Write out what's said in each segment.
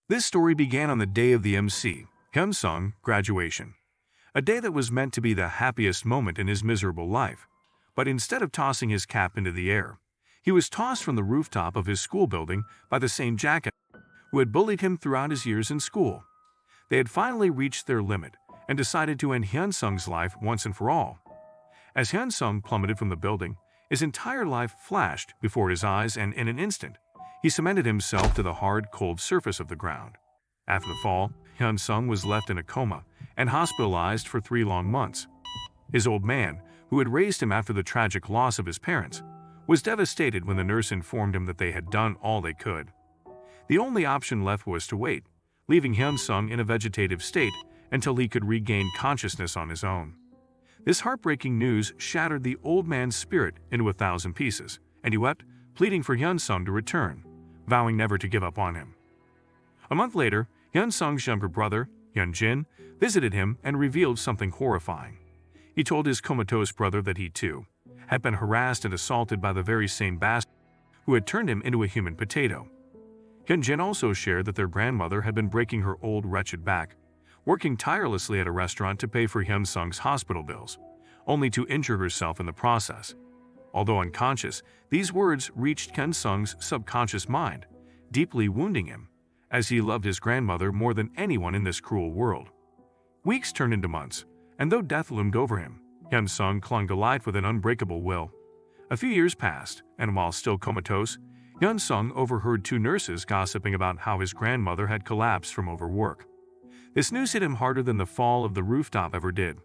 This story began on the day of the MC, Hyun-sung, graduation. A day that was meant to be the happiest moment in his miserable life. But instead of tossing his cap into the air, he was tossed from the rooftop of his school building by the same jackass who had bullied him throughout his years in school. They had finally reached their limit and decided to end Hyun-sung's life once and for all. As Hyun-sung plummeted from the building, his entire life flashed before his eyes, and in an instant, he cemented himself to the hard, cold surface of the ground. After the fall, Hyun-sung was left in a coma and hospitalized for 3 long months. His old man, who had raised him after the tragic loss of his parents, was devastated when the nurse informed him that they had done all they could. The only option left was to wait, leaving Hyun-sung in a vegetative state until he could regain consciousness on his own. This heartbreaking news shattered the old man's spirit into 1,000 pieces, and he wept, pleading for Hyun-sung to return, vowing never to give up on him. A month later, Hyun-sung's younger brother, Hyun-jin, visited him and revealed something horrifying. He told his comatose brother that he, too, had been harassed and assaulted by the very same bastard who had turned him into a human potato. Hyun-jin also shared that their grandmother had been breaking her old wretched back, working tirelessly at a restaurant to pay for Hyun-sung's hospital bills, only to injure herself in the process. Although unconscious, these words reached Hyun-sung's subconscious mind, deeply wounding him, as he loved his grandmother more than anyone in this cruel world. Weeks turned into months, and though death loomed over him, Hyun-sung clung to life with an unbreakable will. A few years passed, and while still comatose, Hyun-sung overheard 2 nurses gossiping about how his grandmother had collapsed from overwork. This news hit him harder than the fall of the rooftop ever did.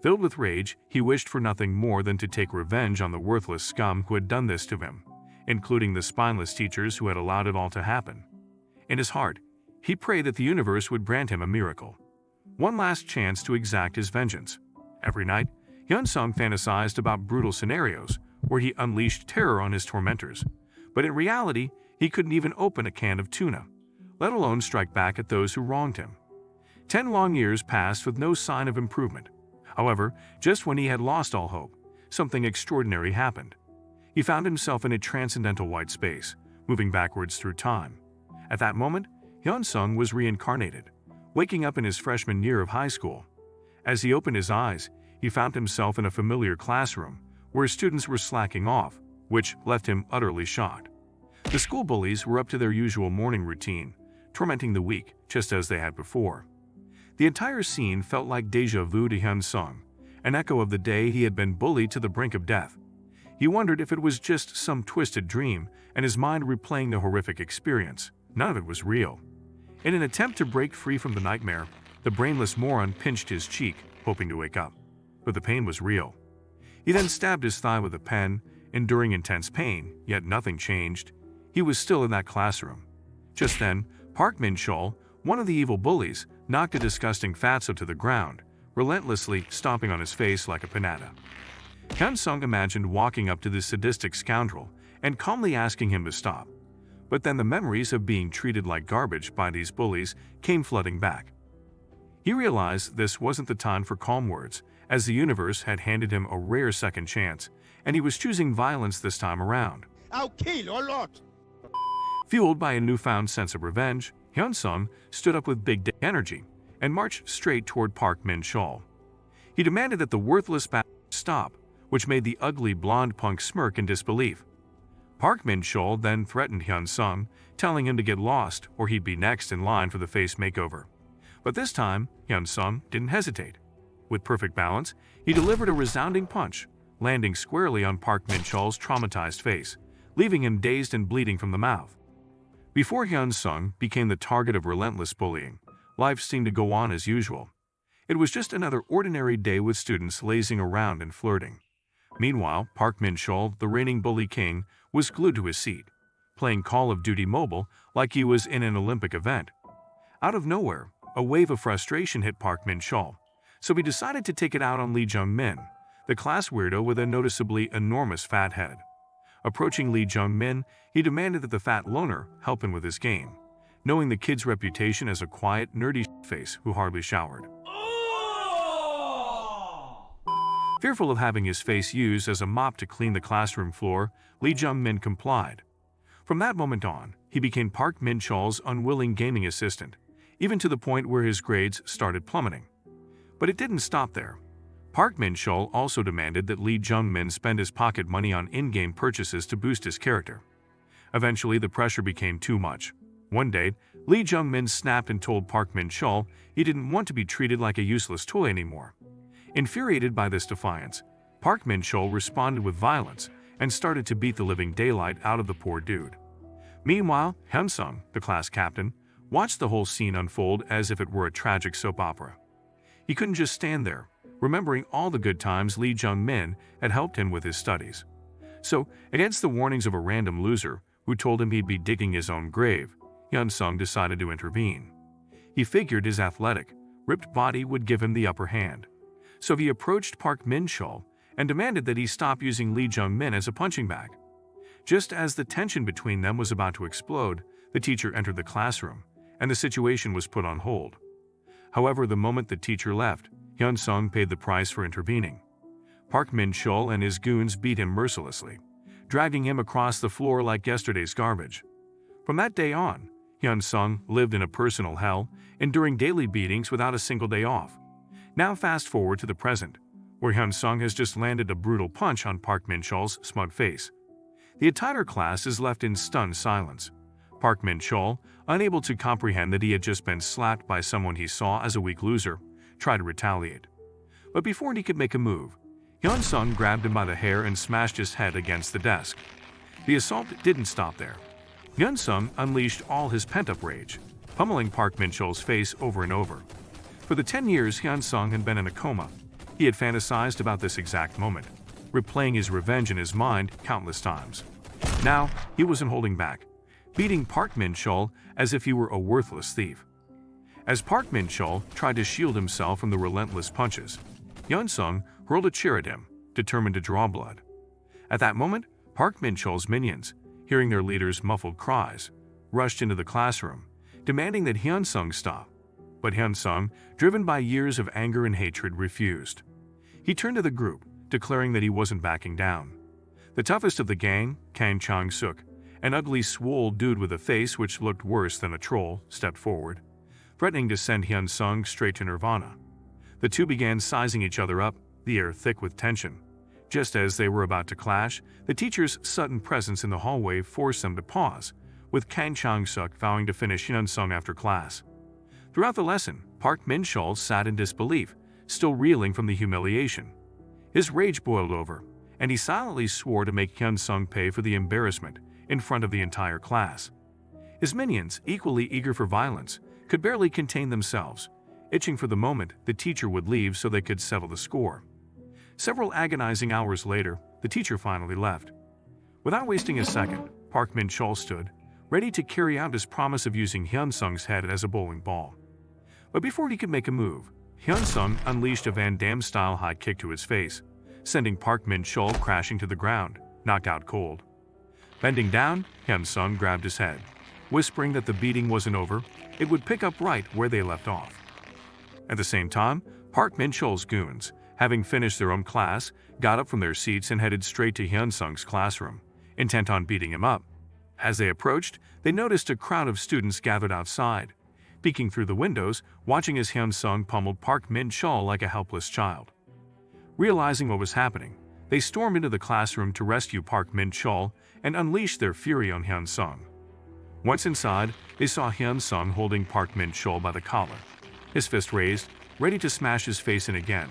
Filled with rage, he wished for nothing more than to take revenge on the worthless scum who had done this to him, including the spineless teachers who had allowed it all to happen. In his heart, he prayed that the universe would grant him a miracle. One last chance to exact his vengeance. Every night, Hyun-sung fantasized about brutal scenarios where he unleashed terror on his tormentors. But in reality, he couldn't even open a can of tuna, let alone strike back at those who wronged him. 10 long years passed with no sign of improvement. However, just when he had lost all hope, something extraordinary happened. He found himself in a transcendental white space, moving backwards through time. At that moment, Hyun-sung was reincarnated, waking up in his freshman year of high school. As he opened his eyes, he found himself in a familiar classroom where students were slacking off, which left him utterly shocked. The school bullies were up to their usual morning routine, tormenting the weak just as they had before. The entire scene felt like déjà vu to Hyun-sung, an echo of the day he had been bullied to the brink of death. He wondered if it was just some twisted dream, and his mind replaying the horrific experience. None of it was real. In an attempt to break free from the nightmare, the brainless moron pinched his cheek, hoping to wake up. But the pain was real. He then stabbed his thigh with a pen, enduring intense pain, yet nothing changed. He was still in that classroom. Just then, Park Min-chol, one of the evil bullies, knocked a disgusting fatso to the ground, relentlessly stomping on his face like a pinata. Hyun-sung imagined walking up to this sadistic scoundrel and calmly asking him to stop. But then the memories of being treated like garbage by these bullies came flooding back. He realized this wasn't the time for calm words, as the universe had handed him a rare second chance, and he was choosing violence this time around. I'll kill a lot. Fueled by a newfound sense of revenge, Hyun-sung stood up with big energy and marched straight toward Park Min-chol. He demanded that the worthless bastard stop, which made the ugly blonde punk smirk in disbelief. Park Min-chol then threatened Hyun-sung, telling him to get lost or he'd be next in line for the face makeover. But this time, Hyun-sung didn't hesitate. With perfect balance, he delivered a resounding punch, landing squarely on Park Min-chol's traumatized face, leaving him dazed and bleeding from the mouth. Before Hyun-sung became the target of relentless bullying, life seemed to go on as usual. It was just another ordinary day with students lazing around and flirting. Meanwhile, Park Min-chol, the reigning bully king, was glued to his seat, playing Call of Duty Mobile like he was in an Olympic event. Out of nowhere, a wave of frustration hit Park Min-chol, so he decided to take it out on Lee Jung-min, the class weirdo with a noticeably enormous fat head. Approaching Lee Jung-min, he demanded that the fat loner help him with his game, knowing the kid's reputation as a quiet, nerdy face who hardly showered. Fearful of having his face used as a mop to clean the classroom floor, Lee Jung-min complied. From that moment on, he became Park Min-cheol's unwilling gaming assistant, even to the point where his grades started plummeting. But it didn't stop there. Park Min-cheol also demanded that Lee Jung-min spend his pocket money on in-game purchases to boost his character. Eventually, the pressure became too much. One day, Lee Jung-min snapped and told Park Min-cheol he didn't want to be treated like a useless toy anymore. Infuriated by this defiance, Park Min-cheol responded with violence and started to beat the living daylight out of the poor dude. Meanwhile, Hyun-sung, the class captain, watched the whole scene unfold as if it were a tragic soap opera. He couldn't just stand there, remembering all the good times Lee Jung-min had helped him with his studies. So, against the warnings of a random loser who told him he'd be digging his own grave, Hyun-sung decided to intervene. He figured his athletic, ripped body would give him the upper hand. So he approached Park Min-cheol and demanded that he stop using Lee Jung-min as a punching bag. Just as the tension between them was about to explode, the teacher entered the classroom, and the situation was put on hold. However, the moment the teacher left, Hyun-sung paid the price for intervening. Park Min-cheol and his goons beat him mercilessly, dragging him across the floor like yesterday's garbage. From that day on, Hyun-sung lived in a personal hell, enduring daily beatings without a single day off. Now fast forward to the present, where Hyun-sung has just landed a brutal punch on Park Min-cheol's smug face. The entire class is left in stunned silence. Park Min-cheol, unable to comprehend that he had just been slapped by someone he saw as a weak loser, tried to retaliate. But before he could make a move, Hyun-sung grabbed him by the hair and smashed his head against the desk. The assault didn't stop there. Hyun-sung unleashed all his pent-up rage, pummeling Park Min-cheol's face over and over. For the 10 years Hyun-sung had been in a coma, he had fantasized about this exact moment, replaying his revenge in his mind countless times. Now, he wasn't holding back, beating Park Min-cheol as if he were a worthless thief. As Park Min-cheol tried to shield himself from the relentless punches, Hyun-sung hurled a chair at him, determined to draw blood. At that moment, Park Min-cheol's minions, hearing their leader's muffled cries, rushed into the classroom, demanding that Hyun-sung stop. But Hyun-sung, driven by years of anger and hatred, refused. He turned to the group, declaring that he wasn't backing down. The toughest of the gang, Kang Chang-suk, an ugly swole dude with a face which looked worse than a troll, stepped forward, threatening to send Hyun-sung straight to Nirvana. The two began sizing each other up, the air thick with tension. Just as they were about to clash, the teacher's sudden presence in the hallway forced them to pause, with Kang Chang-suk vowing to finish Hyun-sung after class. Throughout the lesson, Park Min-cheol sat in disbelief, still reeling from the humiliation. His rage boiled over, and he silently swore to make Hyun-sung pay for the embarrassment in front of the entire class. His minions, equally eager for violence, could barely contain themselves, itching for the moment the teacher would leave so they could settle the score. Several agonizing hours later, the teacher finally left. Without wasting a second, Park Min-cheol stood, ready to carry out his promise of using Hyun-sung's head as a bowling ball. But before he could make a move, Hyun-sung unleashed a Van Damme-style high kick to his face, sending Park Min-cheol crashing to the ground, knocked out cold. Bending down, Hyun-sung grabbed his head, whispering that the beating wasn't over, it would pick up right where they left off. At the same time, Park Min-cheol's goons, having finished their own class, got up from their seats and headed straight to Hyun-sung's classroom, intent on beating him up. As they approached, they noticed a crowd of students gathered outside, peeking through the windows, watching as Hyun-sung pummeled Park Min-cheol like a helpless child. Realizing what was happening, they stormed into the classroom to rescue Park Min-cheol and unleash their fury on Hyun-sung. Once inside, they saw Hyun-sung holding Park Min-cheol by the collar, his fist raised, ready to smash his face in again.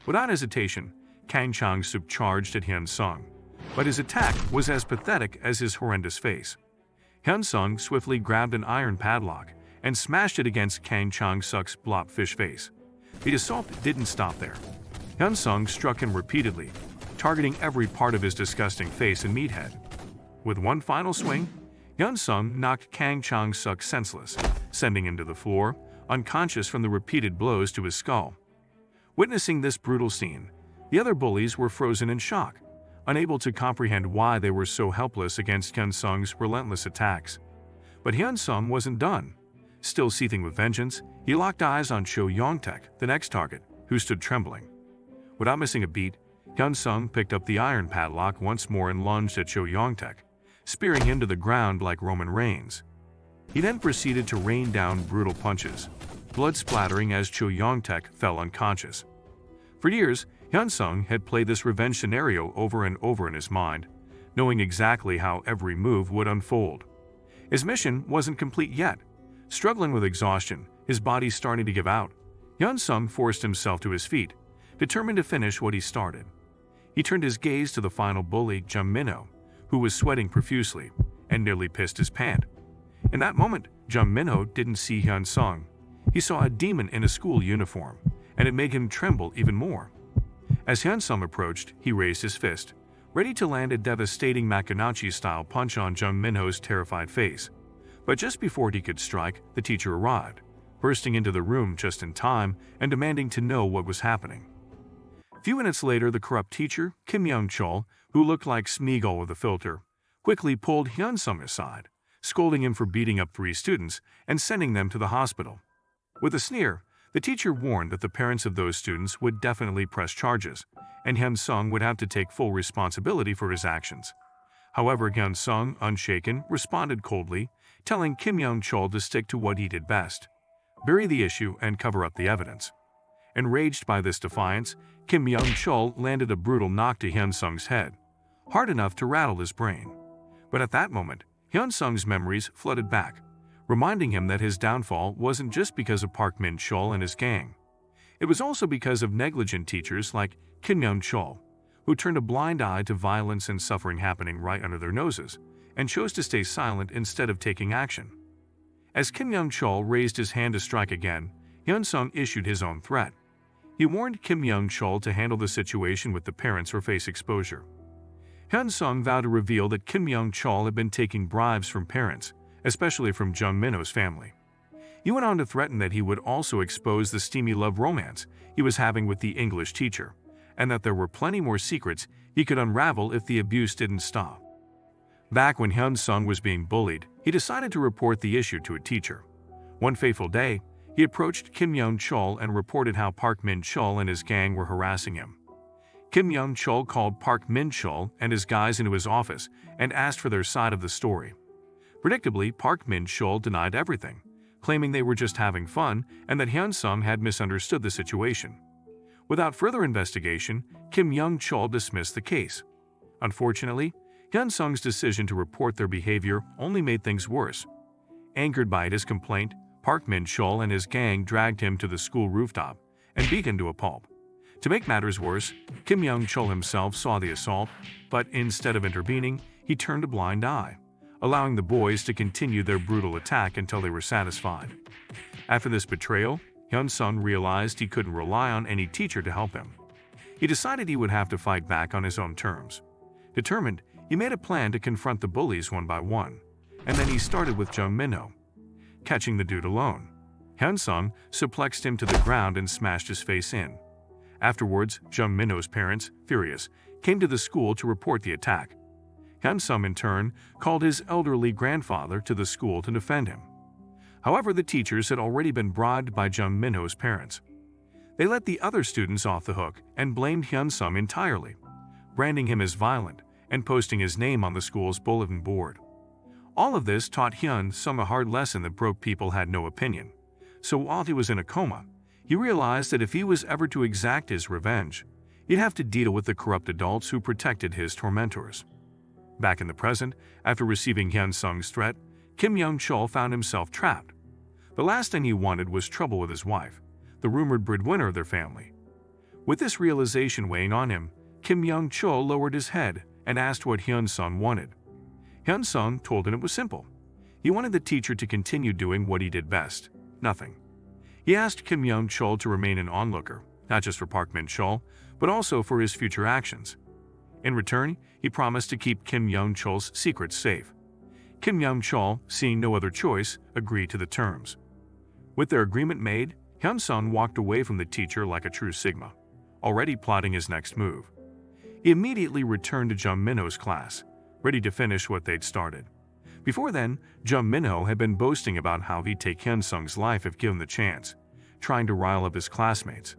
Without hesitation, Kang Chang-suk charged at Hyun-sung, but his attack was as pathetic as his horrendous face. Hyun-sung swiftly grabbed an iron padlock and smashed it against Kang Chang-suk's blobfish face. The assault didn't stop there. Hyun-sung struck him repeatedly, targeting every part of his disgusting face and meathead. With one final swing, Hyun-sung knocked Kang Chang-suk senseless, sending him to the floor, unconscious from the repeated blows to his skull. Witnessing this brutal scene, the other bullies were frozen in shock, unable to comprehend why they were so helpless against Hyun-sung's relentless attacks. But Hyun-sung wasn't done. Still seething with vengeance, he locked eyes on Cho Yong-taek, the next target, who stood trembling. Without missing a beat, Hyun-sung picked up the iron padlock once more and lunged at Cho Yong-taek, spearing him to the ground like Roman reigns. He then proceeded to rain down brutal punches, blood splattering as Cho Young-taek fell unconscious. For years, Hyun-sung had played this revenge scenario over and over in his mind, knowing exactly how every move would unfold. His mission wasn't complete yet. Struggling with exhaustion, his body starting to give out, Hyun-sung forced himself to his feet, determined to finish what he started. He turned his gaze to the final bully, Jung Min-ho, who was sweating profusely and nearly pissed his pants. In that moment, Jung Min-ho didn't see Hyun-sung. He saw a demon in a school uniform, and it made him tremble even more. As Hyun-sung approached, he raised his fist, ready to land a devastating Makonachi-style punch on Jung Min-ho's terrified face. But just before he could strike, the teacher arrived, bursting into the room just in time and demanding to know what was happening. A few minutes later, the corrupt teacher, Kim Young-chol, who looked like Smeagol with a filter, quickly pulled Hyun-sung aside, scolding him for beating up 3 students and sending them to the hospital. With a sneer, the teacher warned that the parents of those students would definitely press charges, and Hyun-sung would have to take full responsibility for his actions. However, Hyun-sung, unshaken, responded coldly, telling Kim Young-chol to stick to what he did best: bury the issue and cover up the evidence. Enraged by this defiance, Kim Young-chol landed a brutal knock to Hyun-sung's head, hard enough to rattle his brain. But at that moment, Hyun-sung's memories flooded back, reminding him that his downfall wasn't just because of Park Min-chol and his gang. It was also because of negligent teachers like Kim Young-chol, who turned a blind eye to violence and suffering happening right under their noses, and chose to stay silent instead of taking action. As Kim Young-chol raised his hand to strike again, Hyun-sung issued his own threat. He warned Kim Young-chol to handle the situation with the parents or face exposure. Hyun-sung vowed to reveal that Kim Young-chol had been taking bribes from parents, especially from Jung Min-ho's family. He went on to threaten that he would also expose the steamy love romance he was having with the English teacher, and that there were plenty more secrets he could unravel if the abuse didn't stop. Back when Hyun-sung was being bullied, he decided to report the issue to a teacher. One fateful day, he approached Kim Young-chol and reported how Park Min-chol and his gang were harassing him. Kim Young-chol called Park Min-chol and his guys into his office and asked for their side of the story. Predictably, Park Min-chol denied everything, claiming they were just having fun and that Hyun-sung had misunderstood the situation. Without further investigation, Kim Young-chol dismissed the case. Unfortunately, Hyun-sung's decision to report their behavior only made things worse. Angered by his complaint, Park Min-chol and his gang dragged him to the school rooftop and beat him to a pulp. To make matters worse, Kim Young-chol himself saw the assault, but instead of intervening, he turned a blind eye, allowing the boys to continue their brutal attack until they were satisfied. After this betrayal, Hyun-sung realized he couldn't rely on any teacher to help him. He decided he would have to fight back on his own terms. Determined, he made a plan to confront the bullies one by one, and then he started with Jung Min-ho. Catching the dude alone, Hyun-sung suplexed him to the ground and smashed his face in. Afterwards, Jung Min-ho's parents, furious, came to the school to report the attack. Hyun-sung, in turn, called his elderly grandfather to the school to defend him. However, the teachers had already been bribed by Jung Min-ho's parents. They let the other students off the hook and blamed Hyun-sung entirely, branding him as violent and posting his name on the school's bulletin board. All of this taught Hyun-sung a hard lesson that broke people had no opinion. So while he was in a coma, he realized that if he was ever to exact his revenge, he'd have to deal with the corrupt adults who protected his tormentors. Back in the present, after receiving Hyun-sung's threat, Kim Young-chol found himself trapped. The last thing he wanted was trouble with his wife, the rumored breadwinner of their family. With this realization weighing on him, Kim Young-chol lowered his head and asked what Hyun-sung wanted. Hyun-sung told him it was simple. He wanted the teacher to continue doing what he did best: nothing. He asked Kim Young-chol to remain an onlooker, not just for Park Min-chol, but also for his future actions. In return, he promised to keep Kim Young-chol's secrets safe. Kim Young-chol, seeing no other choice, agreed to the terms. With their agreement made, Hyun-sung walked away from the teacher like a true Sigma, already plotting his next move. He immediately returned to Jung Min-ho's class, ready to finish what they'd started. Before then, Jung Min-ho had been boasting about how he'd take Hyun-sung's life if given the chance, trying to rile up his classmates.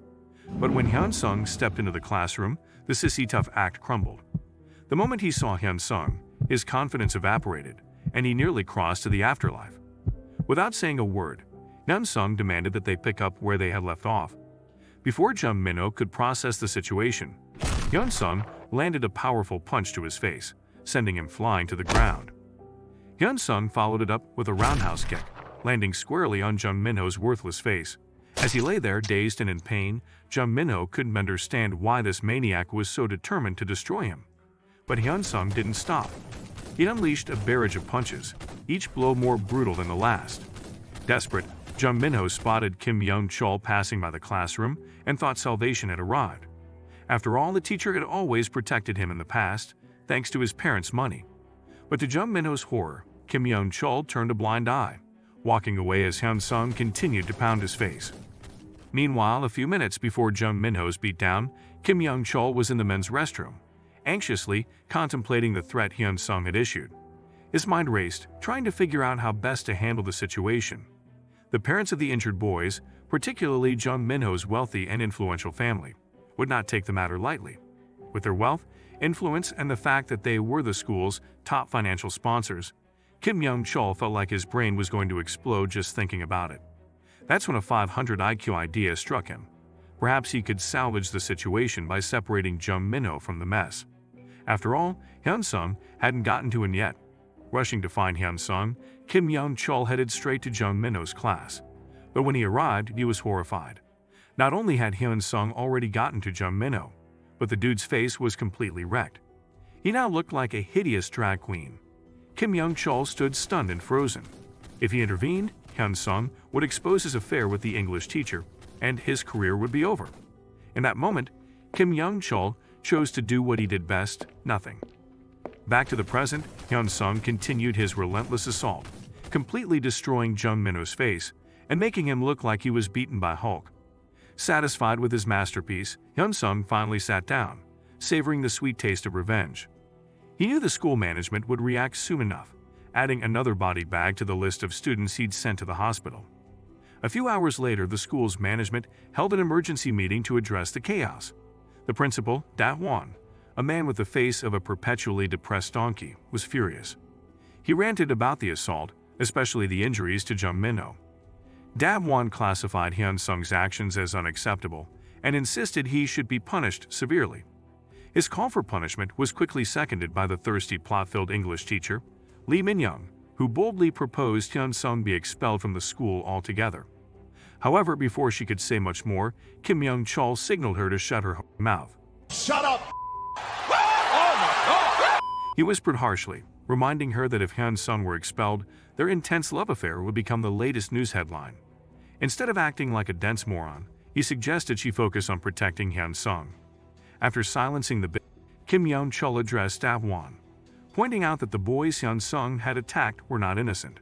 But when Hyun-sung stepped into the classroom, the sissy tough act crumbled. The moment he saw Hyun-sung, his confidence evaporated, and he nearly crossed to the afterlife. Without saying a word, Hyun-sung demanded that they pick up where they had left off. Before Jung Min-ho could process the situation, Hyun-sung landed a powerful punch to his face, sending him flying to the ground. Hyun-sung followed it up with a roundhouse kick, landing squarely on Jung Min-ho's worthless face. As he lay there dazed and in pain, Jung Min-ho couldn't understand why this maniac was so determined to destroy him. But Hyun-sung didn't stop. He unleashed a barrage of punches, each blow more brutal than the last. Desperate, Jung Min-ho spotted Kim Young-chol passing by the classroom and thought salvation had arrived. After all, the teacher had always protected him in the past, thanks to his parents' money. But to Jung Min-ho's horror, Kim Young-chol turned a blind eye, walking away as Hyun-sung continued to pound his face. Meanwhile, a few minutes before Jung Min-ho's beatdown, Kim Young-chol was in the men's restroom, anxiously contemplating the threat Hyun-sung had issued. His mind raced, trying to figure out how best to handle the situation. The parents of the injured boys, particularly Jung Min-ho's wealthy and influential family, would not take the matter lightly. With their wealth, influence, and the fact that they were the school's top financial sponsors, Kim Young-chol felt like his brain was going to explode just thinking about it. That's when a 500 IQ idea struck him. Perhaps he could salvage the situation by separating Jung Min-ho from the mess. After all, Hyun-sung hadn't gotten to him yet. Rushing to find Hyun-sung, Kim Young-chol headed straight to Jung Min-ho's class. But when he arrived, he was horrified. Not only had Hyun-sung already gotten to Jung Min-ho, but the dude's face was completely wrecked. He now looked like a hideous drag queen. Kim Young-chol stood stunned and frozen. If he intervened, Hyun-sung would expose his affair with the English teacher, and his career would be over. In that moment, Kim Young-chol chose to do what he did best: nothing. Back to the present, Hyun-sung continued his relentless assault, completely destroying Jung Min-ho's face and making him look like he was beaten by Hulk. Satisfied with his masterpiece, Hyun-sung finally sat down, savoring the sweet taste of revenge. He knew the school management would react soon enough, adding another body bag to the list of students he'd sent to the hospital. A few hours later, the school's management held an emergency meeting to address the chaos. The principal, Da-won, a man with the face of a perpetually depressed donkey, was furious. He ranted about the assault, especially the injuries to Jung Min-ho. Da-won classified Hyun-sung's actions as unacceptable and insisted he should be punished severely. His call for punishment was quickly seconded by the thirsty, plot-filled English teacher, Lee Min-young, who boldly proposed Hyun-sung be expelled from the school altogether. However, before she could say much more, Kim Young-chol signaled her to shut her mouth. Shut up! He whispered harshly, reminding her that if Hyun-sung were expelled, their intense love affair would become the latest news headline. Instead of acting like a dense moron, he suggested she focus on protecting Hyun-sung. After silencing the bitch, Kim Young-chol addressed Da-won, pointing out that the boys Hyun-sung had attacked were not innocent.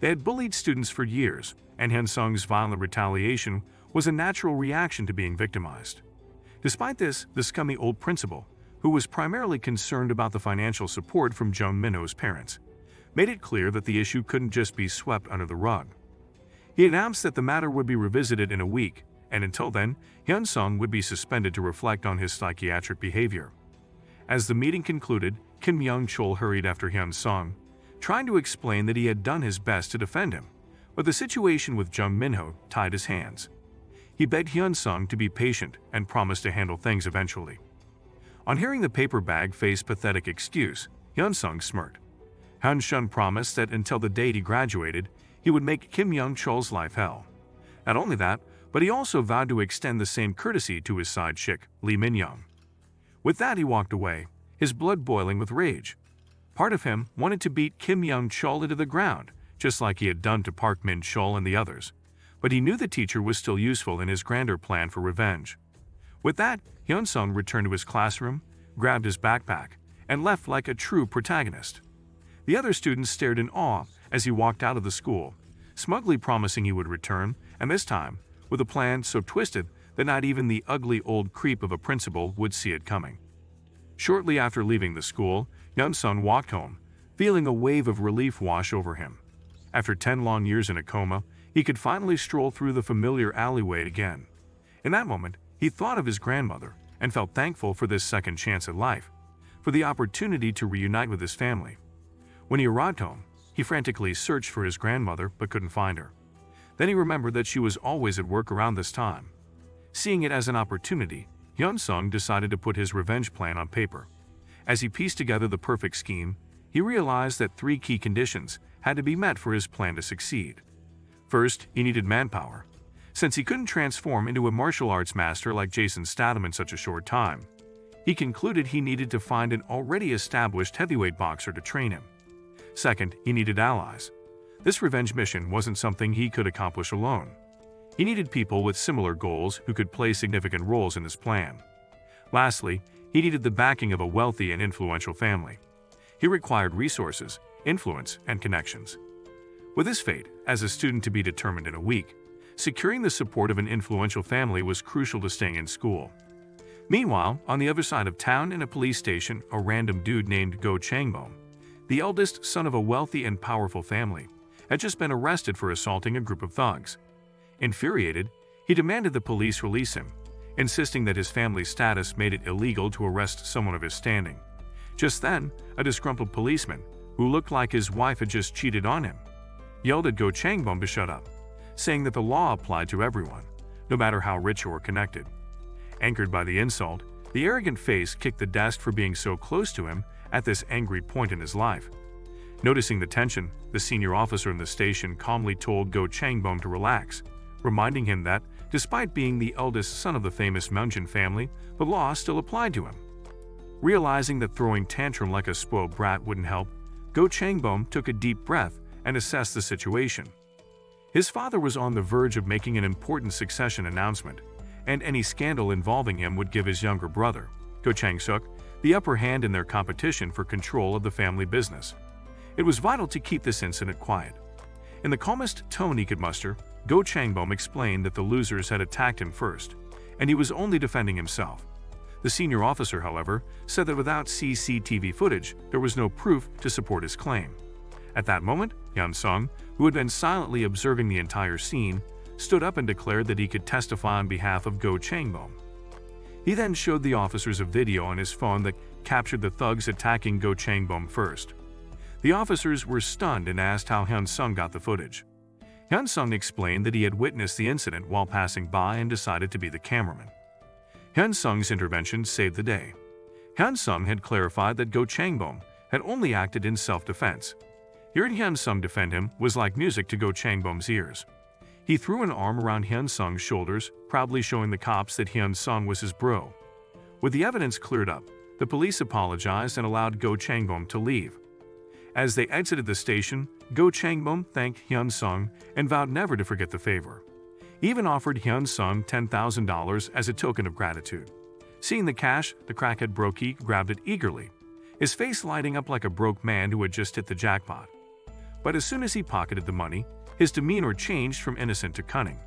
They had bullied students for years, and Hyun-sung's violent retaliation was a natural reaction to being victimized. Despite this, the scummy old principal, who was primarily concerned about the financial support from Jung Min-ho's parents, made it clear that the issue couldn't just be swept under the rug. He announced that the matter would be revisited in a week, and until then, Hyun-sung would be suspended to reflect on his psychiatric behavior. As the meeting concluded, Kim Young-chol hurried after Hyun-sung, trying to explain that he had done his best to defend him, but the situation with Jung Min-ho tied his hands. He begged Hyun-sung to be patient and promised to handle things eventually. On hearing the paper bag face pathetic excuse, Hyun-sung smirked. Hyun-sung promised that until the date he graduated, he would make Kim Young-chol's life hell. Not only that, but he also vowed to extend the same courtesy to his side chick, Lee Min-young. With that, he walked away, his blood boiling with rage. Part of him wanted to beat Kim Young-chol into the ground, just like he had done to Park Min-chol and the others, but he knew the teacher was still useful in his grander plan for revenge. With that, Hyun-sung returned to his classroom, grabbed his backpack, and left like a true protagonist. The other students stared in awe as he walked out of the school, smugly promising he would return, and this time, with a plan so twisted that not even the ugly old creep of a principal would see it coming. Shortly after leaving the school, Hyun-sung walked home, feeling a wave of relief wash over him. After 10 long years in a coma, he could finally stroll through the familiar alleyway again. In that moment, he thought of his grandmother and felt thankful for this second chance at life. For for the opportunity to reunite with his family. When he arrived home, he frantically searched for his grandmother but couldn't find her. Then he remembered that she was always at work around this time. Seeing it as an opportunity, Hyun-sung decided to put his revenge plan on paper. As he pieced together the perfect scheme, he realized that 3 key conditions had to be met for his plan to succeed. First, he needed manpower. Since he couldn't transform into a martial arts master like Jason Statham in such a short time, he concluded he needed to find an already established heavyweight boxer to train him. Second, he needed allies. This revenge mission wasn't something he could accomplish alone. He needed people with similar goals who could play significant roles in his plan. Lastly, he needed the backing of a wealthy and influential family. He required resources, influence, and connections. With his fate as a student to be determined in a week, securing the support of an influential family was crucial to staying in school. Meanwhile, on the other side of town in a police station, a random dude named Go Changbom, the eldest son of a wealthy and powerful family, had just been arrested for assaulting a group of thugs. Infuriated, he demanded the police release him, insisting that his family's status made it illegal to arrest someone of his standing. Just then, a disgruntled policeman, who looked like his wife had just cheated on him, yelled at Go Changbom to shut up, saying that the law applied to everyone, no matter how rich or connected. Angered by the insult, the arrogant face kicked the desk for being so close to him at this angry point in his life. Noticing the tension, the senior officer in the station calmly told Go Changbom to relax, reminding him that, despite being the eldest son of the famous Munjin family, the law still applied to him. Realizing that throwing tantrum like a spoiled brat wouldn't help, Go Changbom took a deep breath and assessed the situation. His father was on the verge of making an important succession announcement, and any scandal involving him would give his younger brother, Go Chang-suk, the upper hand in their competition for control of the family business. It was vital to keep this incident quiet. In the calmest tone he could muster, Go Changbom explained that the losers had attacked him first, and he was only defending himself. The senior officer, however, said that without CCTV footage, there was no proof to support his claim. At that moment, Hyun-sung, who had been silently observing the entire scene, stood up and declared that he could testify on behalf of Go Changbom. He then showed the officers a video on his phone that captured the thugs attacking Go Changbom first. The officers were stunned and asked how Hyun-sung got the footage. Hyun-sung explained that he had witnessed the incident while passing by and decided to be the cameraman. Hyun-sung's intervention saved the day. Hyun-sung had clarified that Go Changbom had only acted in self-defense. Hearing Hyun-sung defend him was like music to Go Changbom's ears. He threw an arm around Hyun-sung's shoulders, proudly showing the cops that Hyun-sung was his bro. With the evidence cleared up, the police apologized and allowed Go Changbom to leave. As they exited the station, Go Changbom thanked Hyun-sung and vowed never to forget the favor. He even offered Hyun-sung $10,000 as a token of gratitude. Seeing the cash, the crackhead brokey grabbed it eagerly, his face lighting up like a broke man who had just hit the jackpot. But as soon as he pocketed the money, his demeanor changed from innocent to cunning.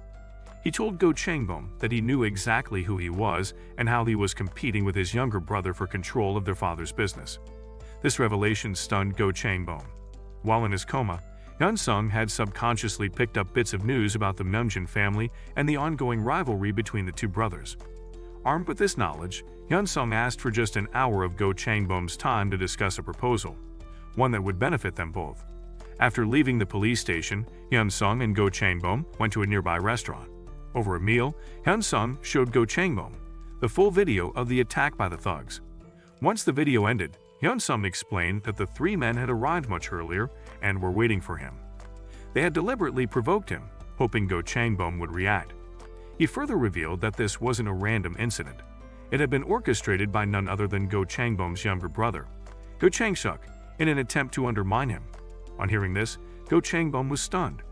He told Go Changbom that he knew exactly who he was and how he was competing with his younger brother for control of their father's business. This revelation stunned Go Changbom. While in his coma, Hyun-sung had subconsciously picked up bits of news about the Munjin family and the ongoing rivalry between the two brothers. Armed with this knowledge, Hyun-sung asked for just an hour of Go Changbom's time to discuss a proposal, one that would benefit them both. After leaving the police station, Hyun-sung and Go Changbom went to a nearby restaurant. Over a meal, Hyun-sung showed Go Changbom the full video of the attack by the thugs. Once the video ended, Hyun-sung explained that the 3 men had arrived much earlier and were waiting for him. They had deliberately provoked him, hoping Go Changbom would react. He further revealed that this wasn't a random incident. It had been orchestrated by none other than Go Changbom's younger brother, Go Chang-suk, in an attempt to undermine him. On hearing this, Go Changbom was stunned.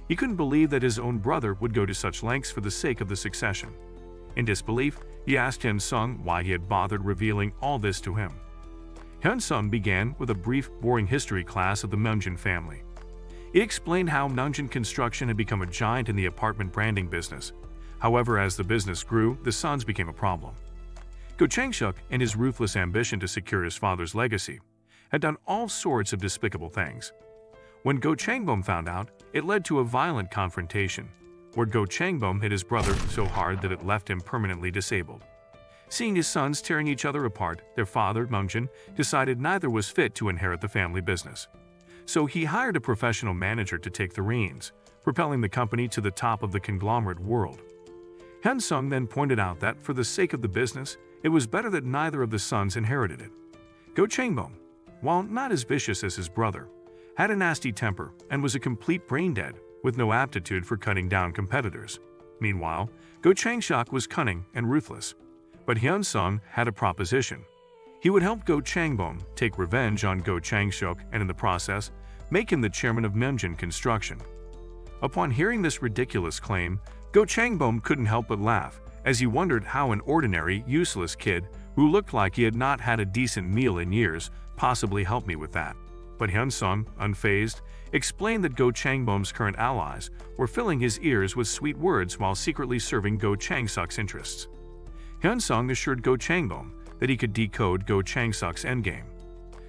He couldn't believe that his own brother would go to such lengths for the sake of the succession. In disbelief, he asked Hyun-sung why he had bothered revealing all this to him. Hyun-sung began with a brief, boring history class of the Munjin family. He explained how Munjin Construction had become a giant in the apartment branding business. However, as the business grew, the sons became a problem. Go Chang-suk, in his ruthless ambition to secure his father's legacy, had done all sorts of despicable things. When Go Changbom found out, it led to a violent confrontation, where Go Changbom hit his brother so hard that it left him permanently disabled. Seeing his sons tearing each other apart, their father, Mungjin, decided neither was fit to inherit the family business. So he hired a professional manager to take the reins, propelling the company to the top of the conglomerate world. Hyun-sung then pointed out that for the sake of the business, it was better that neither of the sons inherited it. Go Changbom, while not as vicious as his brother, had a nasty temper and was a complete brain-dead with no aptitude for cutting down competitors. Meanwhile, Go Changshok was cunning and ruthless. But Hyun-sung had a proposition. He would help Go Changbom take revenge on Go Changshok and in the process, make him the chairman of Mungjin Construction. Upon hearing this ridiculous claim, Go Changbom couldn't help but laugh, as he wondered how an ordinary, useless kid who looked like he had not had a decent meal in years possibly helped me with that. But Hyun-sung, unfazed, explained that Go Changbom's current allies were filling his ears with sweet words while secretly serving Go Changsuk's interests. Hyun-sung assured Go Changbom that he could decode Go Changsuk's endgame.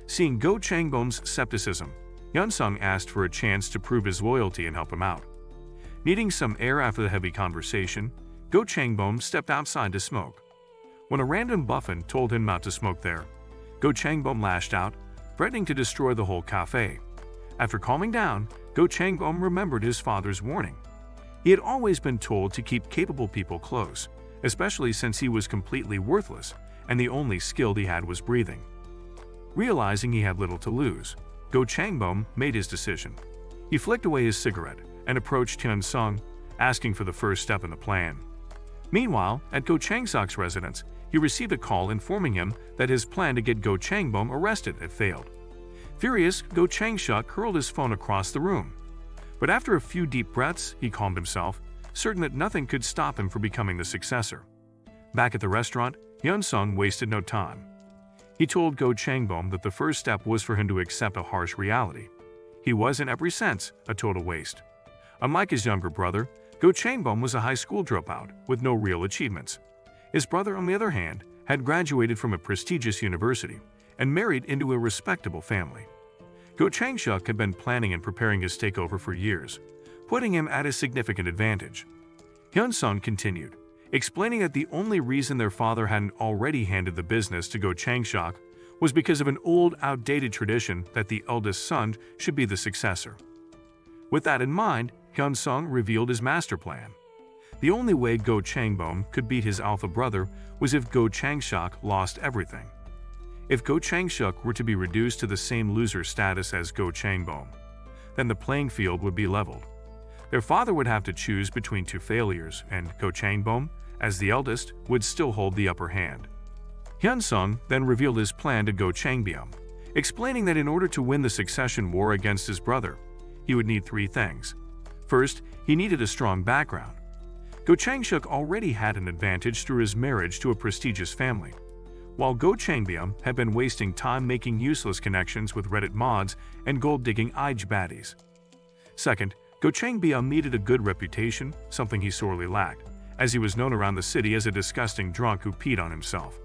Seeing Go Changbom's skepticism, Hyun-sung asked for a chance to prove his loyalty and help him out. Needing some air after the heavy conversation, Go Changbom stepped outside to smoke. When a random buffon told him not to smoke there, Go Changbom lashed out, threatening to destroy the whole cafe. After calming down, Go Changbom remembered his father's warning. He had always been told to keep capable people close, especially since he was completely worthless and the only skill he had was breathing. Realizing he had little to lose, Go Changbom made his decision. He flicked away his cigarette and approached Hyun-sung, asking for the first step in the plan. Meanwhile, at Go Changsuk's residence, he received a call informing him that his plan to get Go Changbom arrested had failed. Furious, Go Changsuk hurled his phone across the room. But after a few deep breaths, he calmed himself, certain that nothing could stop him from becoming the successor. Back at the restaurant, Hyun-sung wasted no time. He told Go Changbom that the first step was for him to accept a harsh reality. He was, in every sense, a total waste. Unlike his younger brother, Go Changbom was a high school dropout with no real achievements. His brother, on the other hand, had graduated from a prestigious university and married into a respectable family. Go Changshuk had been planning and preparing his takeover for years, putting him at a significant advantage. Hyun-sung continued, explaining that the only reason their father hadn't already handed the business to Go Changshuk was because of an old, outdated tradition that the eldest son should be the successor. With that in mind, Hyun-sung revealed his master plan. The only way Go Changbom could beat his alpha brother was if Go Changshuk lost everything. If Go Changshuk were to be reduced to the same loser status as Go Changbom, then the playing field would be leveled. Their father would have to choose between two failures, and Go Changbom, as the eldest, would still hold the upper hand. Hyun-sung then revealed his plan to Go Changbom, explaining that in order to win the succession war against his brother, he would need three things. First, he needed a strong background. Go Changshuk already had an advantage through his marriage to a prestigious family, while Go Changbom had been wasting time making useless connections with Reddit mods and gold-digging IG baddies. Second, Go Changbom needed a good reputation, something he sorely lacked, as he was known around the city as a disgusting drunk who peed on himself.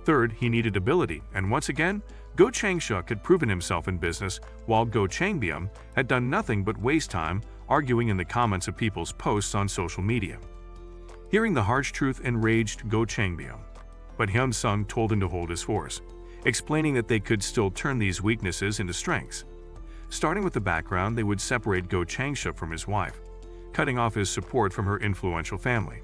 Third, he needed ability, and once again, Go Changshuk had proven himself in business, while Go Changbom had done nothing but waste time arguing in the comments of people's posts on social media. Hearing the harsh truth enraged Go Changbom, but Hyun-sung told him to hold his force, explaining that they could still turn these weaknesses into strengths. Starting with the background, they would separate Go Changshuk from his wife, cutting off his support from her influential family.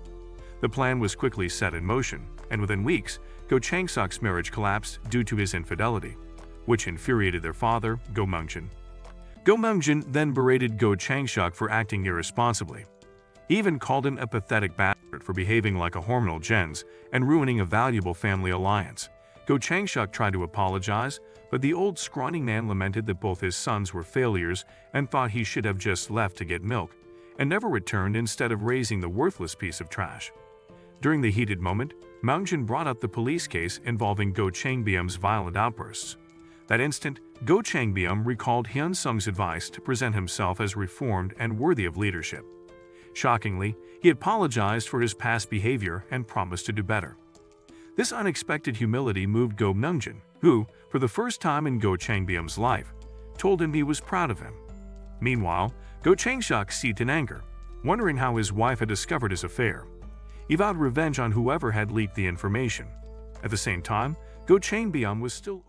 The plan was quickly set in motion, and within weeks, Go Changsuk's marriage collapsed due to his infidelity, which infuriated their father, Go Mungjin. Go Mungjin then berated Go Changshuk for acting irresponsibly. He even called him a pathetic bastard for behaving like a hormonal gens and ruining a valuable family alliance. Go Changshuk tried to apologize, but the old scrawny man lamented that both his sons were failures and thought he should have just left to get milk, and never returned instead of raising the worthless piece of trash. During the heated moment, Mungjin brought up the police case involving Go Changbom's violent outbursts. That instant, Go Changbom recalled Hyun-sung's advice to present himself as reformed and worthy of leadership. Shockingly, he apologized for his past behavior and promised to do better. This unexpected humility moved Go Mungjin, who, for the first time in Go Changbom's life, told him he was proud of him. Meanwhile, Go Changshuk seethed in anger, wondering how his wife had discovered his affair. He vowed revenge on whoever had leaked the information. At the same time, Go Chain Byum was still